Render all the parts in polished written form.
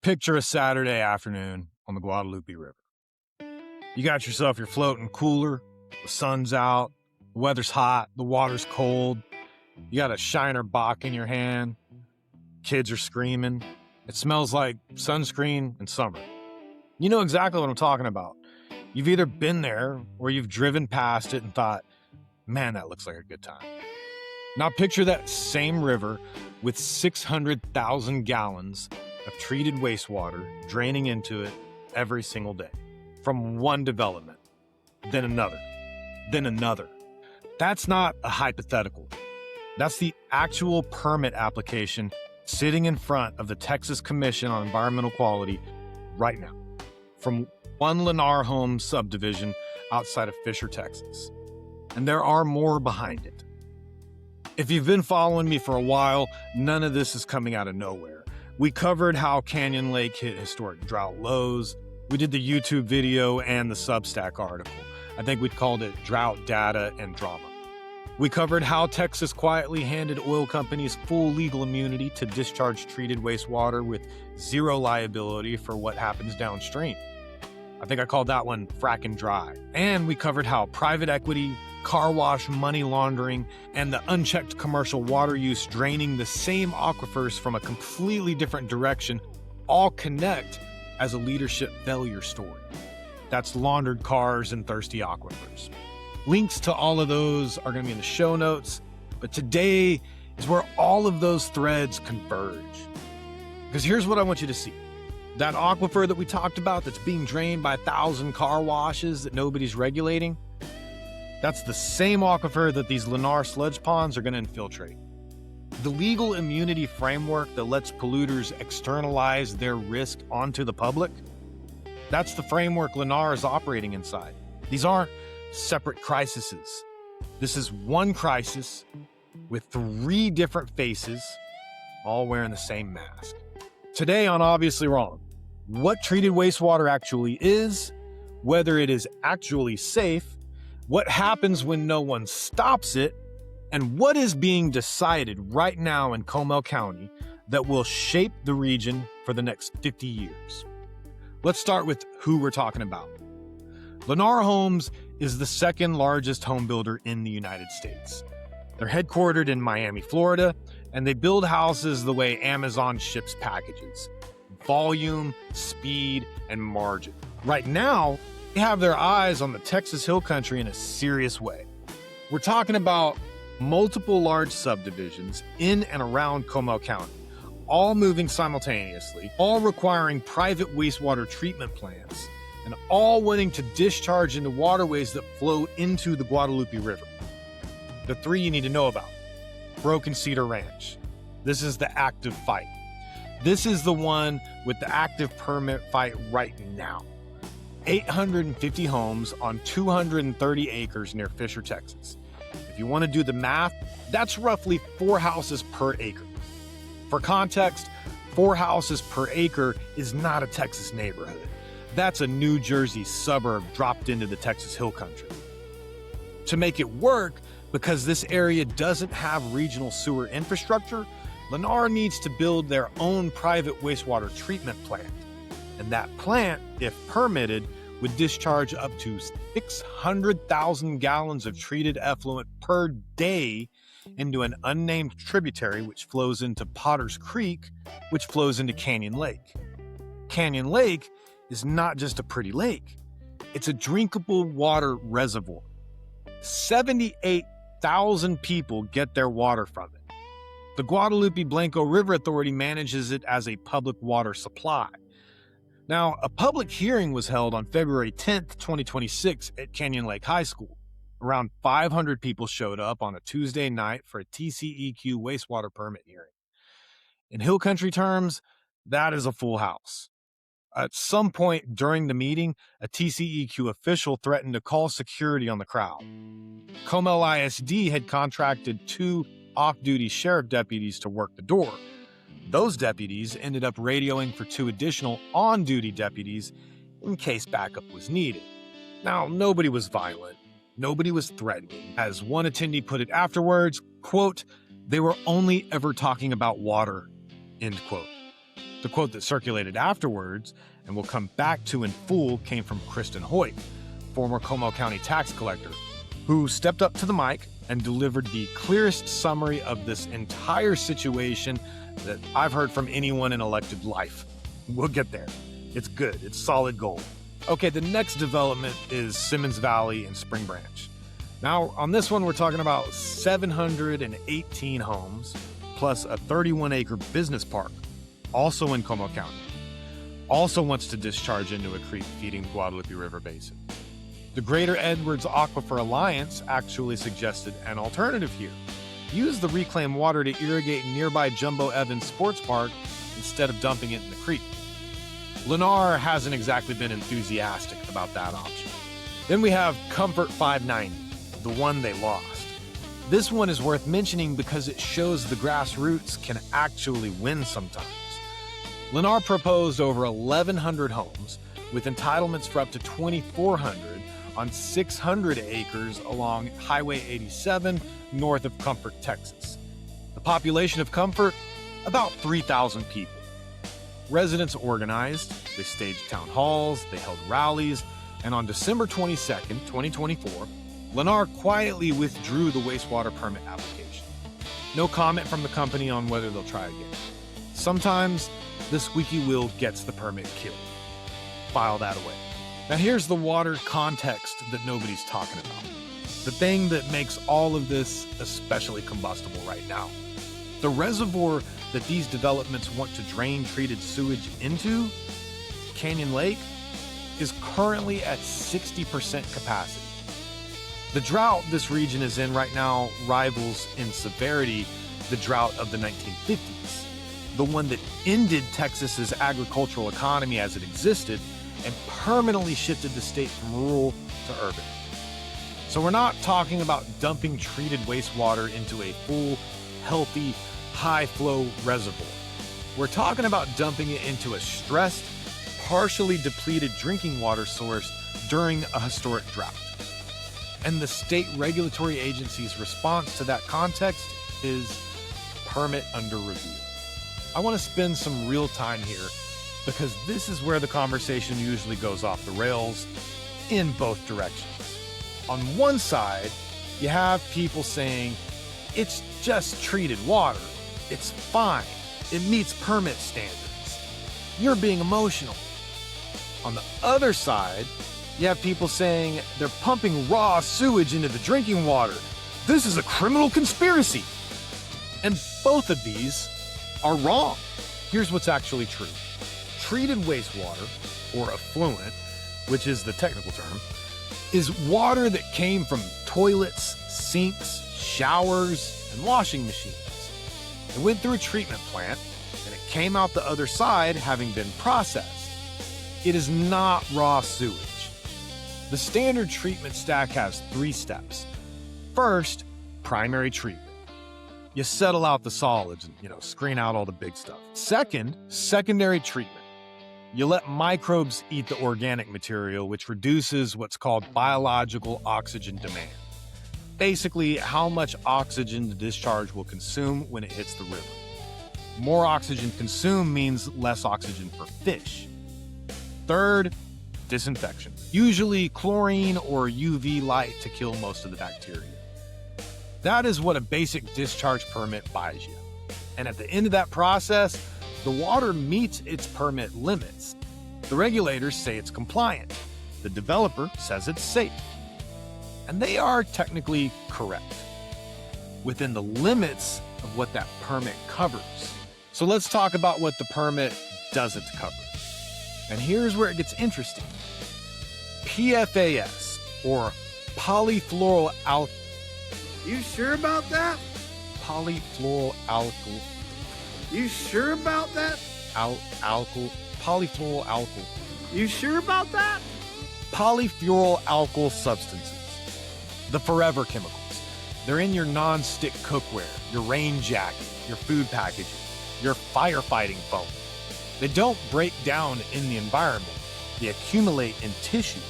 Picture a Saturday afternoon on the Guadalupe River. You got yourself your floating cooler, the sun's out, the weather's hot, the water's cold, you got a Shiner Bock in your hand, kids are screaming, it smells like sunscreen and summer. You know exactly what I'm talking about. You've either been there or you've driven past it and thought, man, that looks like a good time. Now picture that same river with 600,000 gallons of treated wastewater draining into it every single day from one development, then another, then another. That's not a hypothetical. That's the actual permit application sitting in front of the Texas Commission on Environmental Quality right now from one Lennar home subdivision outside of Fisher, Texas. And there are more behind it. If you've been following me for a while, none of this is coming out of nowhere. We covered how Canyon Lake hit historic drought lows. We did the YouTube video and the Substack article. I think we called it Drought Data and Drama. We covered how Texas quietly handed oil companies full legal immunity to discharge treated wastewater with zero liability for what happens downstream. I think I called that one fracking dry. And we covered how private equity, car wash money laundering, and the unchecked commercial water use draining the same aquifers from a completely different direction all connect as a leadership failure story. That's laundered cars and thirsty aquifers. Links to all of those are going to be in the show notes, but today is where all of those threads converge. Because here's what I want you to see. That aquifer that we talked about that's being drained by 1,000 car washes that nobody's regulating, that's the same aquifer that these Lennar sludge ponds are going to infiltrate. The legal immunity framework that lets polluters externalize their risk onto the public, that's the framework Lennar is operating inside. These aren't separate crises. This is one crisis with 3 different faces, all wearing the same mask. Today on Obviously Wrong, what treated wastewater actually is, whether it is actually safe, what happens when no one stops it, and what is being decided right now in Comal County that will shape the region for the next 50 years. Let's start with who we're talking about. Lennar Homes is the second largest home builder in the United States. They're headquartered in Miami, Florida, and they build houses the way Amazon ships packages. Volume, speed, and margin. Right now, they have their eyes on the Texas Hill Country in a serious way. We're talking about multiple large subdivisions in and around Comal County, all moving simultaneously, all requiring private wastewater treatment plants, and all wanting to discharge into waterways that flow into the Guadalupe River. The 3 you need to know about. Broken Cedar Ranch. This is the active fight. This is the one with the active permit fight right now. 850 homes on 230 acres near Fisher, Texas. If you want to do the math, that's roughly 4 houses per acre. For context, 4 houses per acre is not a Texas neighborhood. That's a New Jersey suburb dropped into the Texas Hill Country. To make it work, because this area doesn't have regional sewer infrastructure, Lennar needs to build their own private wastewater treatment plant. And that plant, if permitted, would discharge up to 600,000 gallons of treated effluent per day into an unnamed tributary which flows into Potter's Creek, which flows into Canyon Lake. Canyon Lake is not just a pretty lake. It's a drinkable water reservoir. 78,000 people get their water from it. The Guadalupe Blanco River Authority manages it as a public water supply. Now, a public hearing was held on February 10th, 2026 at Canyon Lake High School. Around 500 people showed up on a Tuesday night for a TCEQ wastewater permit hearing. In Hill Country terms, that is a full house. At some point during the meeting, a TCEQ official threatened to call security on the crowd. Comal ISD had contracted 2 off-duty sheriff deputies to work the door. Those deputies ended up radioing for 2 additional on-duty deputies in case backup was needed. Now, nobody was violent. Nobody was threatening. As one attendee put it afterwards, quote, "They were only ever talking about water," end quote. The quote that circulated afterwards, and we'll come back to in full, came from Kristen Hoyt, former Comal County tax collector, who stepped up to the mic and delivered the clearest summary of this entire situation that I've heard from anyone in elected life. We'll get there. It's good. It's solid gold. Okay, the next development is Simmons Valley in Spring Branch. Now, on this one, we're talking about 718 homes plus a 31-acre business park, also in Comal County. Also wants to discharge into a creek feeding the Guadalupe River Basin. The Greater Edwards Aquifer Alliance actually suggested an alternative here. Use the reclaimed water to irrigate nearby Jumbo Evans Sports Park instead of dumping it in the creek. Lennar hasn't exactly been enthusiastic about that option. Then we have Comfort 590, the one they lost. This one is worth mentioning because it shows the grassroots can actually win sometimes. Lennar proposed over 1,100 homes with entitlements for up to 2,400 on 600 acres along Highway 87 north of Comfort, Texas. The population of Comfort, about 3,000 people. Residents organized, they staged town halls, they held rallies, and on December 22nd, 2024, Lennar quietly withdrew the wastewater permit application. No comment from the company on whether they'll try again. Sometimes the squeaky wheel gets the permit killed. File that away. Now here's the water context that nobody's talking about. The thing that makes all of this especially combustible right now. The reservoir that these developments want to drain treated sewage into, Canyon Lake, is currently at 60% capacity. The drought this region is in right now rivals in severity the drought of the 1950s, the one that ended Texas's agricultural economy as it existed and permanently shifted the state from rural to urban. So we're not talking about dumping treated wastewater into a full, healthy, high-flow reservoir. We're talking about dumping it into a stressed, partially depleted drinking water source during a historic drought. And the state regulatory agency's response to that context is permit under review. I want to spend some real time here because this is where the conversation usually goes off the rails in both directions. On one side, you have people saying, it's just treated water. It's fine. It meets permit standards. You're being emotional. On the other side, you have people saying they're pumping raw sewage into the drinking water. This is a criminal conspiracy. And both of these are wrong. Here's what's actually true. Treated wastewater, or effluent, which is the technical term, is water that came from toilets, sinks, showers, and washing machines. It went through a treatment plant, and it came out the other side having been processed. It is not raw sewage. The standard treatment stack has 3 steps. First, primary treatment. You settle out the solids and, screen out all the big stuff. Second, secondary treatment. You let microbes eat the organic material, which reduces what's called biological oxygen demand. Basically, how much oxygen the discharge will consume when it hits the river. More oxygen consumed means less oxygen for fish. Third, disinfection. Usually chlorine or UV light to kill most of the bacteria. That is what a basic discharge permit buys you. And at the end of that process, the water meets its permit limits. The regulators say it's compliant. The developer says it's safe. And they are technically correct, within the limits of what that permit covers. So let's talk about what the permit doesn't cover. And here's where it gets interesting. PFAS, or polyfluoroalkyl. You sure about that? Polyfluoroalkyl. You sure about that? Polyfluoroalkyl. You sure about that? Polyfluoroalkyl substances. The forever chemicals. They're in your non-stick cookware, your rain jacket, your food packaging, your firefighting foam. They don't break down in the environment. They accumulate in tissue.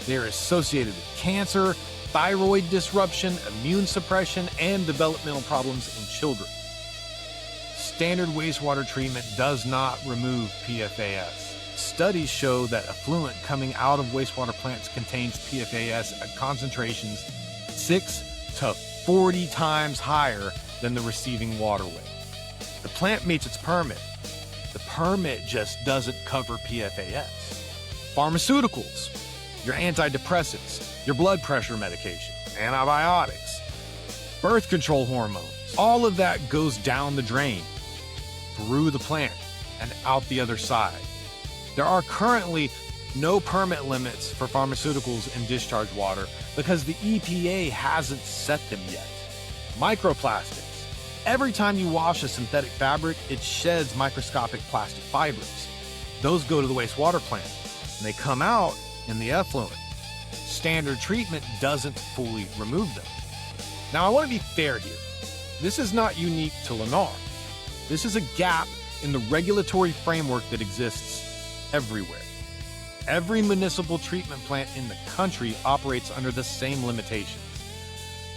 They are associated with cancer, thyroid disruption, immune suppression, and developmental problems in children. standard wastewater treatment does not remove PFAS. Studies show that effluent coming out of wastewater plants contains PFAS at concentrations 6 to 40 times higher than the receiving waterway. The plant meets its permit. The permit just doesn't cover PFAS. Pharmaceuticals, your antidepressants, your blood pressure medication, antibiotics, birth control hormones, all of that goes down the drain, through the plant, and out the other side. There are currently no permit limits for pharmaceuticals in discharge water because the EPA hasn't set them yet. Microplastics. Every time you wash a synthetic fabric, it sheds microscopic plastic fibers. Those go to the wastewater plant, and they come out in the effluent. Standard treatment doesn't fully remove them. Now, I want to be fair here. This is not unique to Lennar. This is a gap in the regulatory framework that exists everywhere. Every municipal treatment plant in the country operates under the same limitations.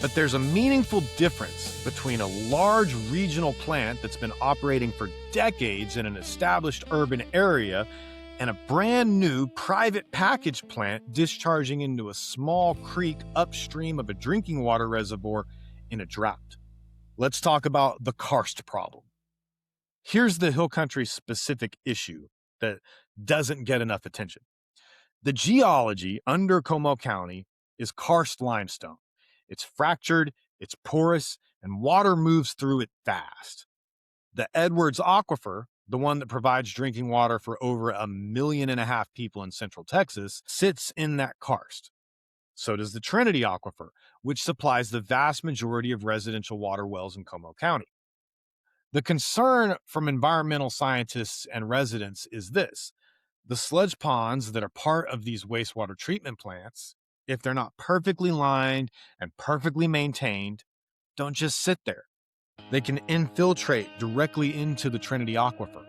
But there's a meaningful difference between a large regional plant that's been operating for decades in an established urban area and a brand new private package plant discharging into a small creek upstream of a drinking water reservoir in a drought. Let's talk about the karst problem. Here's the Hill Country specific issue that doesn't get enough attention. The geology under Comal County is karst limestone. It's fractured, it's porous, and water moves through it fast. The Edwards Aquifer, the one that provides drinking water for over 1.5 million people in Central Texas, sits in that karst. So does the Trinity Aquifer, which supplies the vast majority of residential water wells in Comal County. The concern from environmental scientists and residents is this: the sludge ponds that are part of these wastewater treatment plants, if they're not perfectly lined and perfectly maintained, don't just sit there. They can infiltrate directly into the Trinity Aquifer.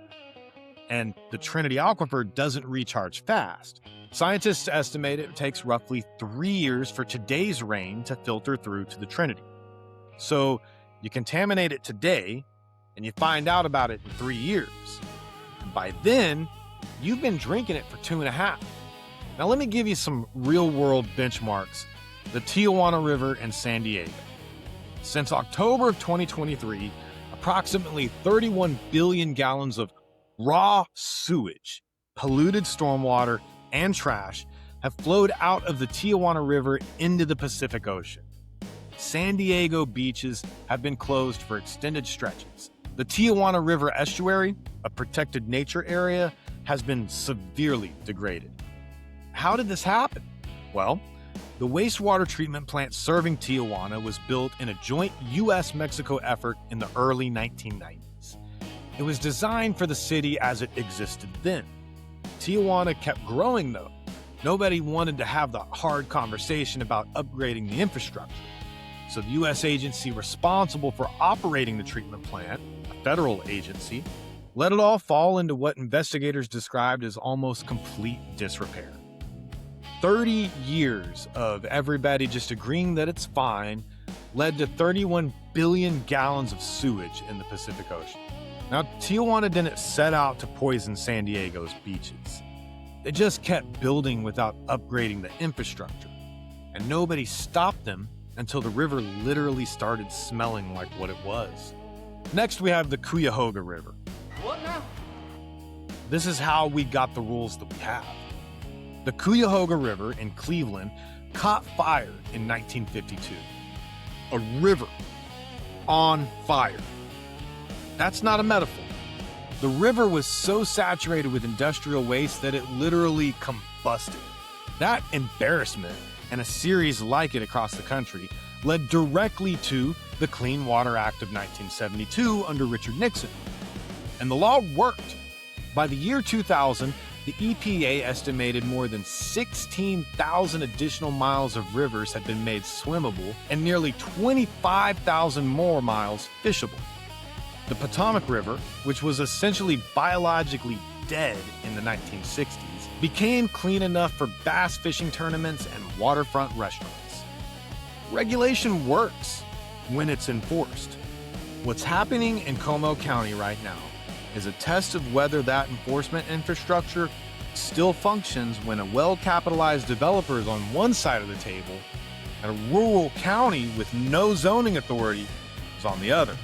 And the Trinity Aquifer doesn't recharge fast. Scientists estimate it takes roughly 3 years for today's rain to filter through to the Trinity. So you contaminate it today, and you find out about it in 3 years. And by then, you've been drinking it for 2.5. Now let me give you some real-world benchmarks. The Tijuana River in San Diego. Since October of 2023, approximately 31 billion gallons of raw sewage, polluted stormwater, and trash have flowed out of the Tijuana River into the Pacific Ocean. San Diego beaches have been closed for extended stretches. The Tijuana River estuary, a protected nature area, has been severely degraded. How did this happen? Well, the wastewater treatment plant serving Tijuana was built in a joint U.S.-Mexico effort in the early 1990s. It was designed for the city as it existed then. Tijuana kept growing, though. Nobody wanted to have the hard conversation about upgrading the infrastructure. So the U.S. agency responsible for operating the treatment plant, a federal agency, let it all fall into what investigators described as almost complete disrepair. 30 years of everybody just agreeing that it's fine led to 31 billion gallons of sewage in the Pacific Ocean. Now, Tijuana didn't set out to poison San Diego's beaches. They just kept building without upgrading the infrastructure, and nobody stopped them until the river literally started smelling like what it was. Next, we have the Cuyahoga River. What now? This is how we got the rules that we have. The Cuyahoga River in Cleveland caught fire in 1952. A river on fire. That's not a metaphor. The river was so saturated with industrial waste that it literally combusted. That embarrassment, and a series like it across the country, led directly to the Clean Water Act of 1972 under Richard Nixon. And the law worked. By the year 2000, the EPA estimated more than 16,000 additional miles of rivers had been made swimmable and nearly 25,000 more miles fishable. The Potomac River, which was essentially biologically dead in the 1960s, became clean enough for bass fishing tournaments and waterfront restaurants. Regulation works when it's enforced. What's happening in Comal County right now is a test of whether that enforcement infrastructure still functions when a well-capitalized developer is on one side of the table and a rural county with no zoning authority is on the other.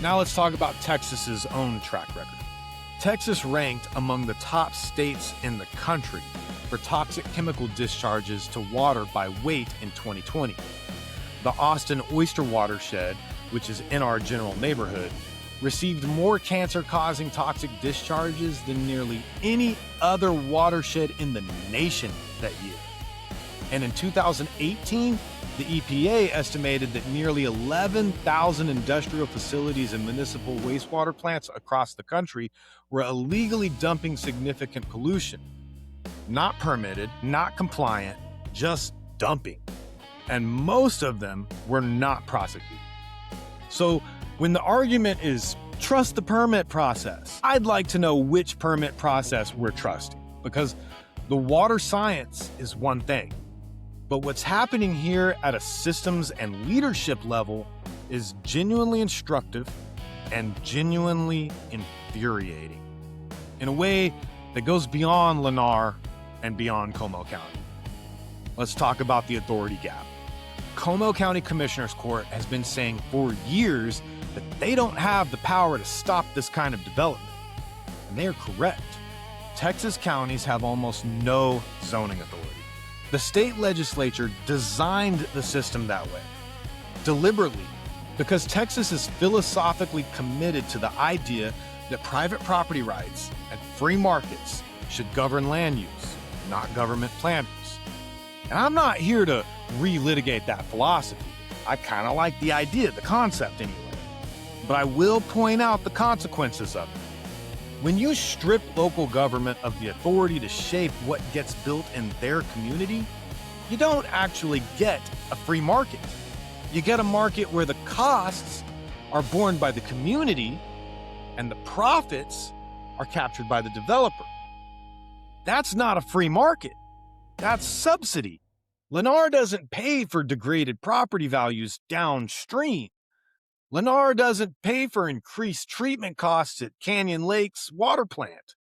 Now let's talk about Texas's own track record. Texas ranked among the top states in the country for toxic chemical discharges to water by weight in 2020. The Austin Oyster watershed, which is in our general neighborhood, received more cancer-causing toxic discharges than nearly any other watershed in the nation that year. And in 2018, the EPA estimated that nearly 11,000 industrial facilities and municipal wastewater plants across the country were illegally dumping significant pollution. Not permitted, not compliant, just dumping. And most of them were not prosecuted. So when the argument is trust the permit process, I'd like to know which permit process we're trusting, because the water science is one thing. But what's happening here at a systems and leadership level is genuinely instructive and genuinely infuriating in a way that goes beyond Lennar and beyond Comal County. Let's talk about the authority gap. Comal County Commissioner's Court has been saying for years that they don't have the power to stop this kind of development. And they are correct. Texas counties have almost no zoning authority. The state legislature designed the system that way, deliberately, because Texas is philosophically committed to the idea that private property rights and free markets should govern land use, not government planners. And I'm not here to relitigate that philosophy. I kind of like the idea, the concept anyway. But I will point out the consequences of it. When you strip local government of the authority to shape what gets built in their community, you don't actually get a free market. You get a market where the costs are borne by the community and the profits are captured by the developer. That's not a free market. That's subsidy. Lennar doesn't pay for degraded property values downstream. Lennar doesn't pay for increased treatment costs at Canyon Lake's water plant.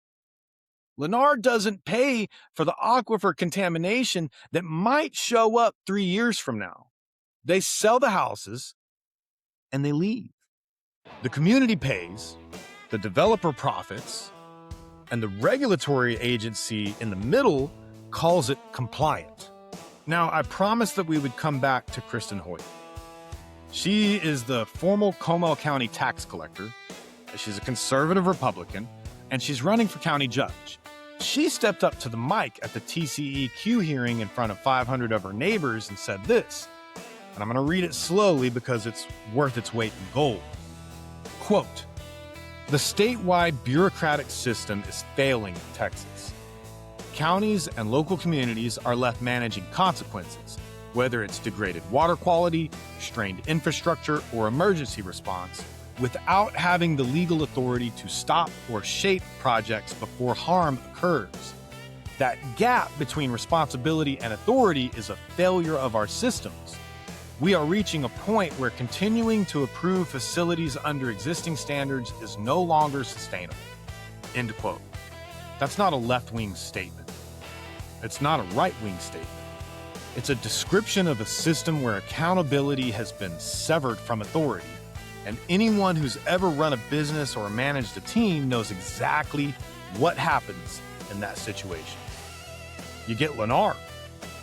Lennar doesn't pay for the aquifer contamination that might show up 3 years from now. They sell the houses and they leave. The community pays, the developer profits, and the regulatory agency in the middle calls it compliant. Now, I promised that we would come back to Kristen Hoyt. She is the former Comal County tax collector. She's a conservative Republican, and she's running for county judge. She stepped up to the mic at the TCEQ hearing in front of 500 of her neighbors and said this, and I'm going to read it slowly because it's worth its weight in gold. Quote, "The statewide bureaucratic system is failing in Texas. Counties and local communities are left managing consequences, whether it's degraded water quality, strained infrastructure, or emergency response, without having the legal authority to stop or shape projects before harm occurs. That gap between responsibility and authority is a failure of our systems. We are reaching a point where continuing to approve facilities under existing standards is no longer sustainable." End quote. That's not a left-wing statement. It's not a right-wing statement. It's a description of a system where accountability has been severed from authority, and anyone who's ever run a business or managed a team knows exactly what happens in that situation. You get Lennar.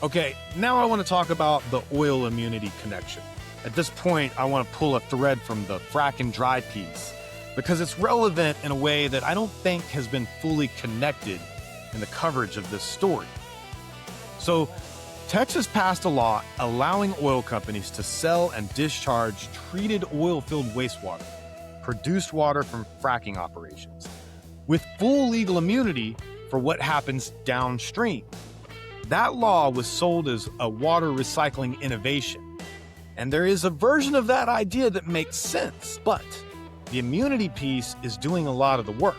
Okay, now I want to talk about the oil immunity connection. At this point, I want to pull a thread from the frack and dry piece, because it's relevant in a way that I don't think has been fully connected in the coverage of this story. So, Texas passed a law allowing oil companies to sell and discharge treated oil-filled wastewater, produced water from fracking operations, with full legal immunity for what happens downstream. That law was sold as a water recycling innovation, and there is a version of that idea that makes sense, but the immunity piece is doing a lot of the work,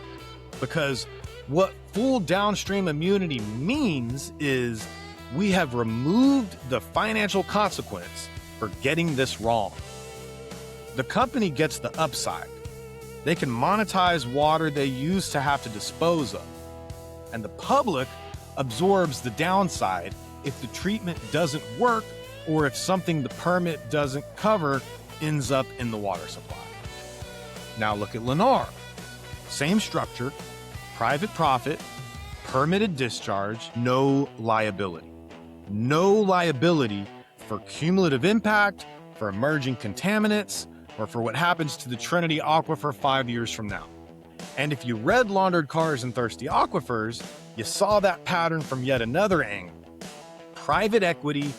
because what full downstream immunity means is we have removed the financial consequence for getting this wrong. The company gets the upside. They can monetize water they used to have to dispose of. And the public absorbs the downside if the treatment doesn't work or if something the permit doesn't cover ends up in the water supply. Now look at Lennar. Same structure, private profit, permitted discharge, no liability. No liability for cumulative impact, for emerging contaminants, or for what happens to the Trinity Aquifer 5 years from now. And if you read Laundered Cars and Thirsty Aquifers, you saw that pattern from yet another angle. Private equity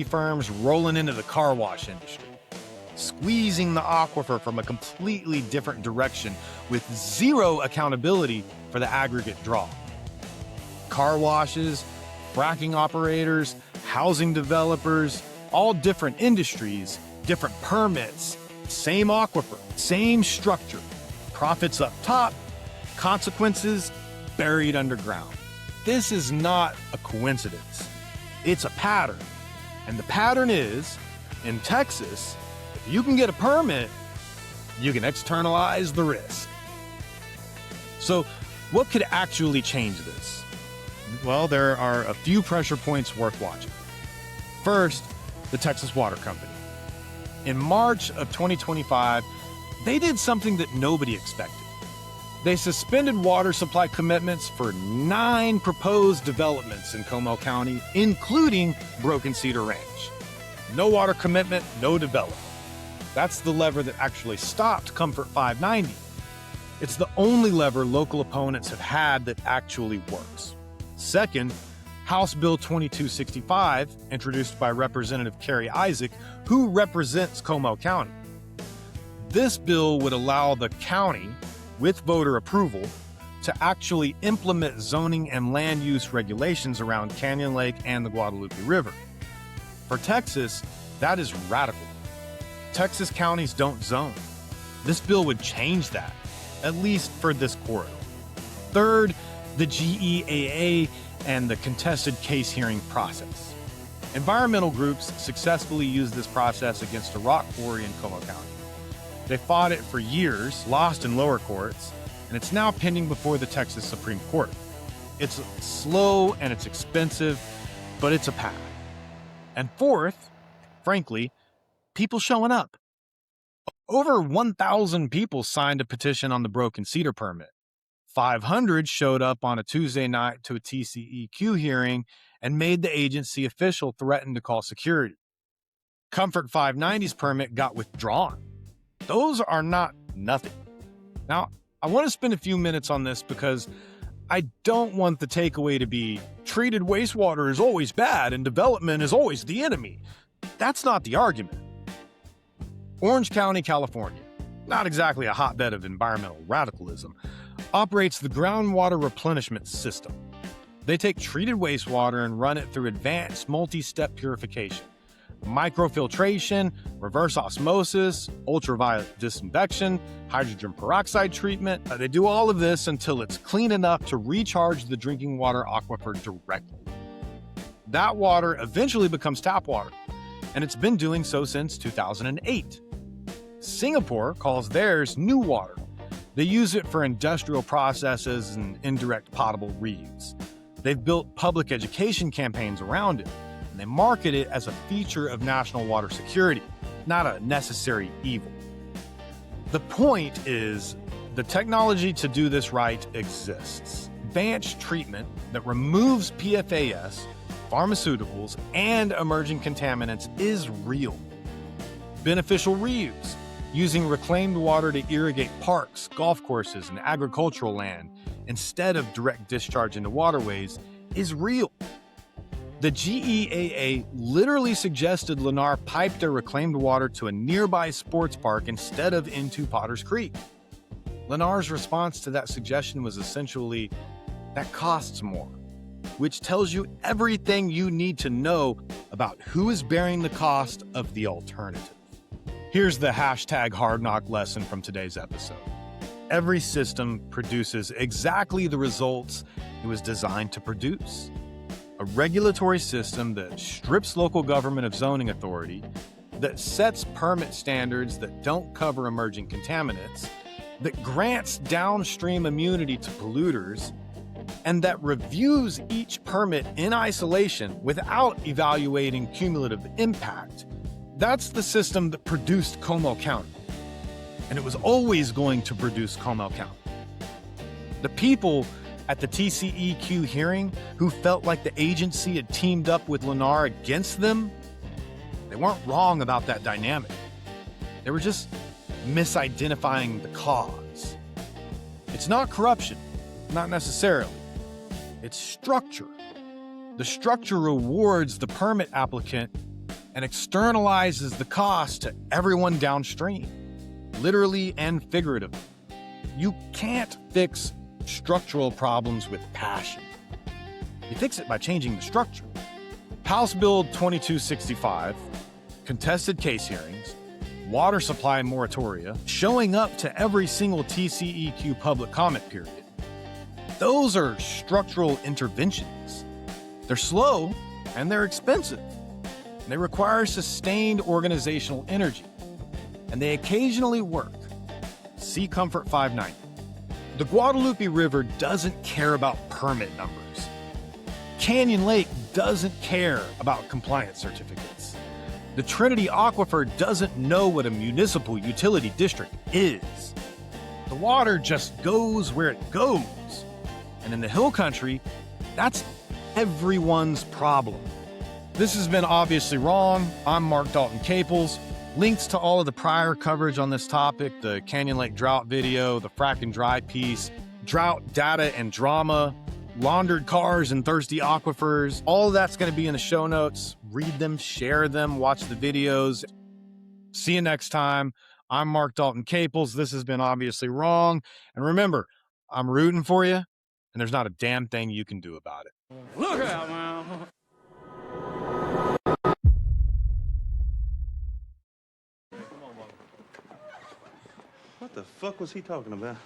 firms rolling into the car wash industry, squeezing the aquifer from a completely different direction with zero accountability for the aggregate draw. Car washes, fracking operators, housing developers, all different industries, different permits, same aquifer, same structure, profits up top, consequences buried underground. This is not a coincidence. It's a pattern. And the pattern is, in Texas, if you can get a permit, you can externalize the risk. So, what could actually change this? Well, there are a few pressure points worth watching. First, the Texas Water Company. In March of 2025, they did something that nobody expected. They suspended water supply commitments for 9 proposed developments in Comal County, including Broken Cedar Ranch. No water commitment, no development. That's the lever that actually stopped Comfort 590. It's the only lever local opponents have had that actually works. Second, House Bill 2265, introduced by Representative Kerry Isaac, who represents Comal County. This bill would allow the county, with voter approval, to actually implement zoning and land use regulations around Canyon Lake and the Guadalupe River. For Texas, that is radical. Texas counties don't zone. This bill would change that, at least for this corridor. Third, the GEAA and the contested case hearing process. Environmental groups successfully used this process against a rock quarry in Comal County. They fought it for years, lost in lower courts, and it's now pending before the Texas Supreme Court. It's slow and it's expensive, but it's a path. And fourth, frankly, people showing up. Over 1,000 people signed a petition on the Broken Cedar permit. 500 showed up on a Tuesday night to a TCEQ hearing and made the agency official threaten to call security. Comfort 590's permit got withdrawn. Those are not nothing. Now, I want to spend a few minutes on this because I don't want the takeaway to be treated wastewater is always bad and development is always the enemy. That's not the argument. Orange County, California, not exactly a hotbed of environmental radicalism, operates the groundwater replenishment system. They take treated wastewater and run it through advanced multi-step purification. Microfiltration, reverse osmosis, ultraviolet disinfection, hydrogen peroxide treatment. They do all of this until it's clean enough to recharge the drinking water aquifer directly. That water eventually becomes tap water, and it's been doing so since 2008. Singapore calls theirs new water. They use it for industrial processes and indirect potable reuse. They've built public education campaigns around it. They market it as a feature of national water security, not a necessary evil. The point is, the technology to do this right exists. Advanced treatment that removes PFAS, pharmaceuticals, and emerging contaminants is real. Beneficial reuse, using reclaimed water to irrigate parks, golf courses, and agricultural land instead of direct discharge into waterways, is real. The GEAA literally suggested Lennar pipe their reclaimed water to a nearby sports park instead of into Potter's Creek. Lennar's response to that suggestion was essentially, that costs more, which tells you everything you need to know about who is bearing the cost of the alternative. Here's the hashtag hard knock lesson from today's episode. Every system produces exactly the results it was designed to produce. A regulatory system that strips local government of zoning authority, that sets permit standards that don't cover emerging contaminants, that grants downstream immunity to polluters, and that reviews each permit in isolation without evaluating cumulative impact. That's the system that produced Comal County. And it was always going to produce Comal County. The people at the TCEQ hearing who felt like the agency had teamed up with Lennar against them, they weren't wrong about that dynamic. They were just misidentifying the cause. It's not corruption, not necessarily. It's structure. The structure rewards the permit applicant and externalizes the cost to everyone downstream, literally and figuratively. You can't fix structural problems with passion. You fix it by changing the structure. House Bill 2265, contested case hearings, water supply moratoria, showing up to every single TCEQ public comment period. Those are structural interventions. They're slow and they're expensive. They require sustained organizational energy, and they occasionally work. See Comfort 590. The Guadalupe River doesn't care about permit numbers. Canyon Lake doesn't care about compliance certificates. The Trinity Aquifer doesn't know what a municipal utility district is. The water just goes where it goes. And in the hill country, that's everyone's problem. This has been Obviously Wrong. I'm Mark Dalton Caples. Links to all of the prior coverage on this topic, the Canyon Lake drought video, the frack and dry piece, drought data and drama, laundered cars and thirsty aquifers, all of that's going to be in the show notes. Read them, share them, watch the videos. See you next time. I'm Mark Dalton Caples. This has been Obviously Wrong. And remember, I'm rooting for you, and there's not a damn thing you can do about it. Look out, man. What the fuck was he talking about?